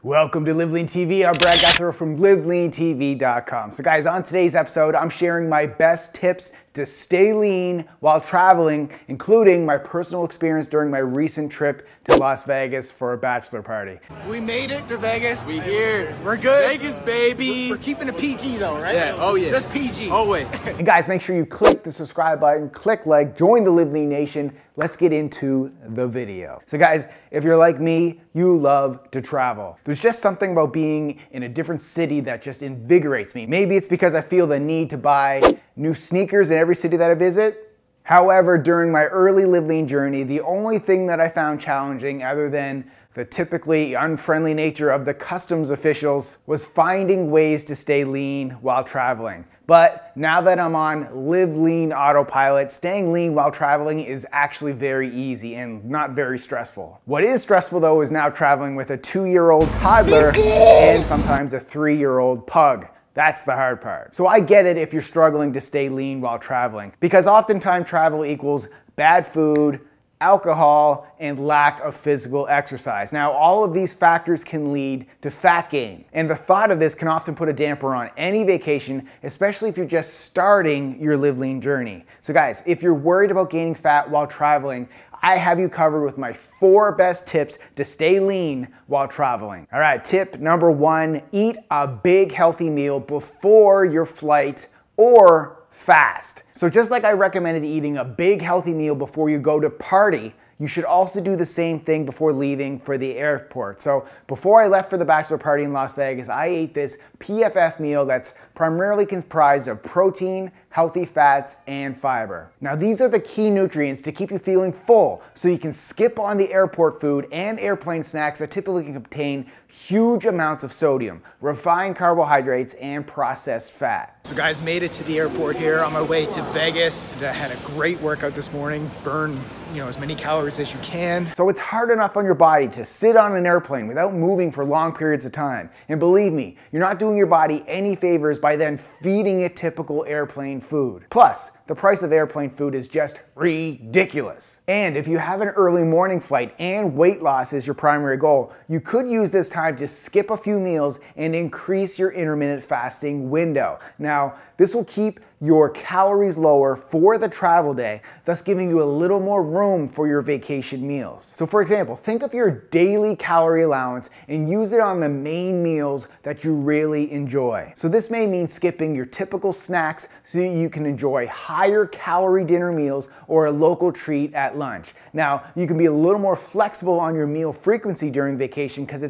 Welcome to LiveLeanTV. I'm Brad Guthrie from LiveLeanTV.com. So guys, on today's episode, I'm sharing my best tips to stay lean while traveling, including my personal experience during my recent trip to Las Vegas for a bachelor party. We made it to Vegas. We here. We're good. Vegas, baby. We're keeping it PG though, right? Yeah. Oh yeah. Just PG. Oh wait. And guys, make sure you click the subscribe button, click like, join the Live Lean Nation. Let's get into the video. So guys, if you're like me, you love to travel. There's just something about being in a different city that just invigorates me. Maybe it's because I feel the need to buy new sneakers in every city that I visit. However, during my early Live Lean journey, the only thing that I found challenging, other than the typically unfriendly nature of the customs officials, was finding ways to stay lean while traveling. But now that I'm on Live Lean autopilot, staying lean while traveling is actually very easy and not very stressful. What is stressful though is now traveling with a 2-year-old toddler and sometimes a 3-year-old pug. That's the hard part. So I get it if you're struggling to stay lean while traveling, because oftentimes travel equals bad food, alcohol, and lack of physical exercise. Now, all of these factors can lead to fat gain, and the thought of this can often put a damper on any vacation, especially if you're just starting your Live Lean journey. So guys, if you're worried about gaining fat while traveling, I have you covered with my 4 best tips to stay lean while traveling. All right, tip number 1, eat a big healthy meal before your flight or fast. So just like I recommended eating a big healthy meal before you go to party, you should also do the same thing before leaving for the airport. So before I left for the bachelor party in Las Vegas, I ate this PFF meal that's primarily comprised of protein, healthy fats, and fiber. Now these are the key nutrients to keep you feeling full, so you can skip on the airport food and airplane snacks that typically contain huge amounts of sodium, refined carbohydrates, and processed fat. So guys, made it to the airport here on my way to Vegas. I had a great workout this morning, burned as many calories as you can. So it's hard enough on your body to sit on an airplane without moving for long periods of time. And believe me, you're not doing your body any favors by then feeding it typical airplane food. Plus, the price of airplane food is just ridiculous. And if you have an early morning flight and weight loss is your primary goal, you could use this time to skip a few meals and increase your intermittent fasting window. Now, this will keep your calories lower for the travel day, thus giving you a little more room for your vacation meals. So for example, think of your daily calorie allowance and use it on the main meals that you really enjoy. So this may mean skipping your typical snacks so you can enjoy higher calorie dinner meals or a local treat at lunch. Now, you can be a little more flexible on your meal frequency during vacation because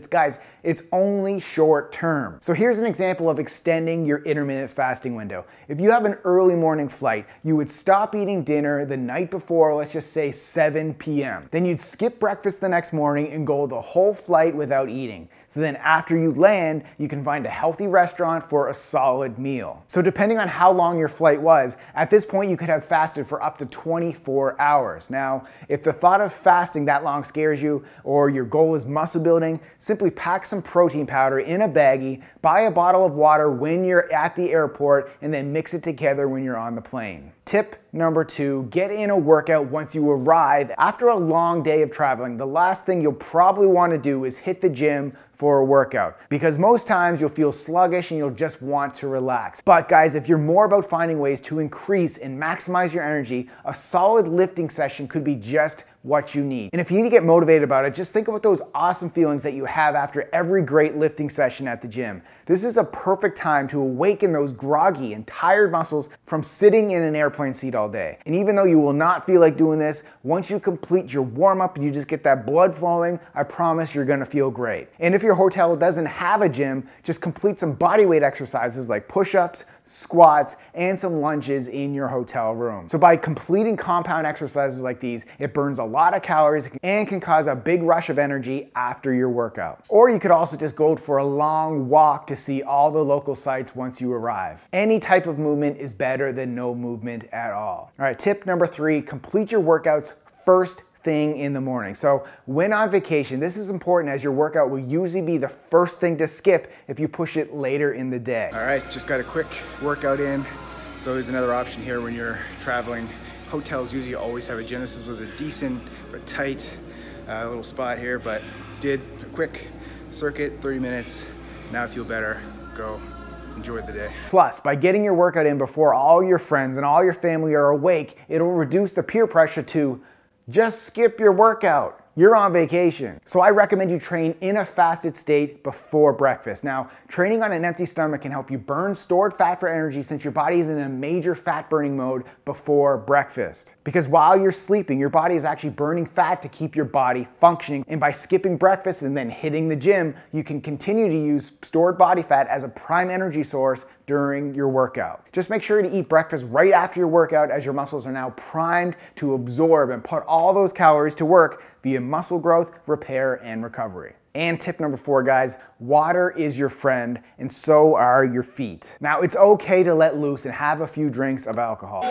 it's only short term. So here's an example of extending your intermittent fasting window. If you have an early morning flight, you would stop eating dinner the night before, let's just say 7 p.m. Then you'd skip breakfast the next morning and go the whole flight without eating. So then after you land, you can find a healthy restaurant for a solid meal. So depending on how long your flight was, at this point you could have fasted for up to 24 hours. Now, if the thought of fasting that long scares you, or your goal is muscle building, simply pack some protein powder in a baggie, buy a bottle of water when you're at the airport, and then mix it together when you're on the plane. Tip number 2, get in a workout once you arrive. After a long day of traveling, the last thing you'll probably want to do is hit the gym for a workout, because most times you'll feel sluggish and you'll just want to relax. But guys, if you're more about finding ways to increase and maximize your energy, a solid lifting session could be just what you need. And if you need to get motivated about it, just think about those awesome feelings that you have after every great lifting session at the gym. This is a perfect time to awaken those groggy and tired muscles from sitting in an airplane seat all day. And even though you will not feel like doing this, once you complete your warm-up and you just get that blood flowing, I promise you're gonna feel great. And if your hotel doesn't have a gym, just complete some bodyweight exercises like push-ups, squats, and some lunges in your hotel room. So by completing compound exercises like these, it burns a lot of calories and can cause a big rush of energy after your workout. Or you could also just go for a long walk to see all the local sites once you arrive. Any type of movement is better than no movement at all. All right, tip number 3, complete your workouts first thing in the morning. So when on vacation, this is important as your workout will usually be the first thing to skip if you push it later in the day. All right, just got a quick workout in. So there's another option here when you're traveling. Hotels usually always have a gym. This was a decent but tight little spot here, but did a quick circuit, 30 minutes. Now I feel better. Go enjoy the day. Plus, by getting your workout in before all your friends and all your family are awake, it'll reduce the peer pressure to just skip your workout. You're on vacation. So I recommend you train in a fasted state before breakfast. Now, training on an empty stomach can help you burn stored fat for energy since your body is in a major fat burning mode before breakfast. Because while you're sleeping, your body is actually burning fat to keep your body functioning. And by skipping breakfast and then hitting the gym, you can continue to use stored body fat as a prime energy source during your workout. Just make sure to eat breakfast right after your workout as your muscles are now primed to absorb and put all those calories to work via muscle growth, repair, and recovery. And tip number 4, guys, water is your friend and so are your feet. Now, it's okay to let loose and have a few drinks of alcohol.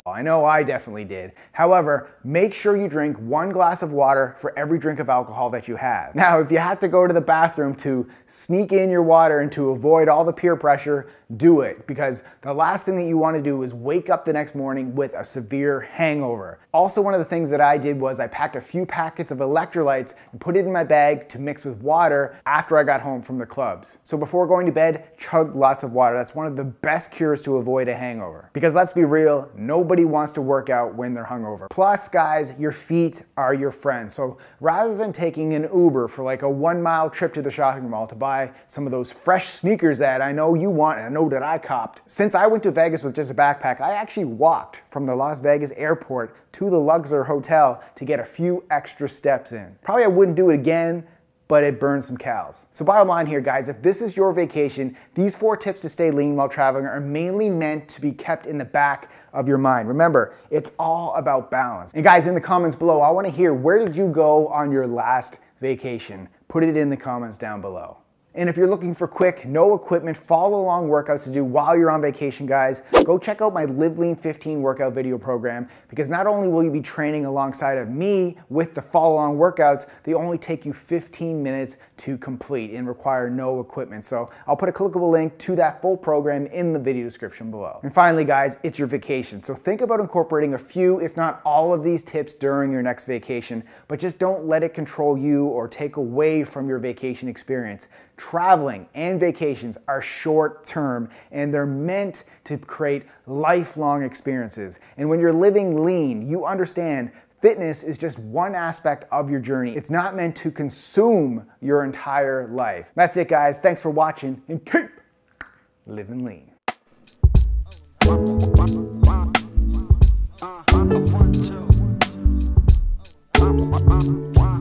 I know I definitely did. However, make sure you drink 1 glass of water for every drink of alcohol that you have. Now, if you have to go to the bathroom to sneak in your water and to avoid all the peer pressure, do it, because the last thing that you want to do is wake up the next morning with a severe hangover. Also, one of the things that I did was I packed a few packets of electrolytes and put it in my bag to mix with water after I got home from the clubs. So before going to bed, chug lots of water. That's one of the best cures to avoid a hangover. Because let's be real, nobody wants to work out when they're hungover. Plus, guys, your feet are your friend. So rather than taking an Uber for like a 1-mile trip to the shopping mall to buy some of those fresh sneakers that I know you want and I know that I copped, since I went to Vegas with just a backpack, I actually walked from the Las Vegas airport to the Luxor Hotel to get a few extra steps in. Probably I wouldn't do it again, but it burns some calories. So bottom line here, guys, if this is your vacation, these 4 tips to stay lean while traveling are mainly meant to be kept in the back of your mind. Remember, it's all about balance. And guys, in the comments below, I want to hear, where did you go on your last vacation? Put it in the comments down below. And if you're looking for quick, no equipment, follow along workouts to do while you're on vacation, guys, go check out my Live Lean 15 workout video program, because not only will you be training alongside of me with the follow along workouts, they only take you 15 minutes to complete and require no equipment. So I'll put a clickable link to that full program in the video description below. And finally, guys, it's your vacation. So think about incorporating a few, if not all of these tips during your next vacation, but just don't let it control you or take away from your vacation experience. Traveling and vacations are short term and they're meant to create lifelong experiences. And when you're living lean, you understand fitness is just one aspect of your journey. It's not meant to consume your entire life. That's it, guys. Thanks for watching and keep living lean.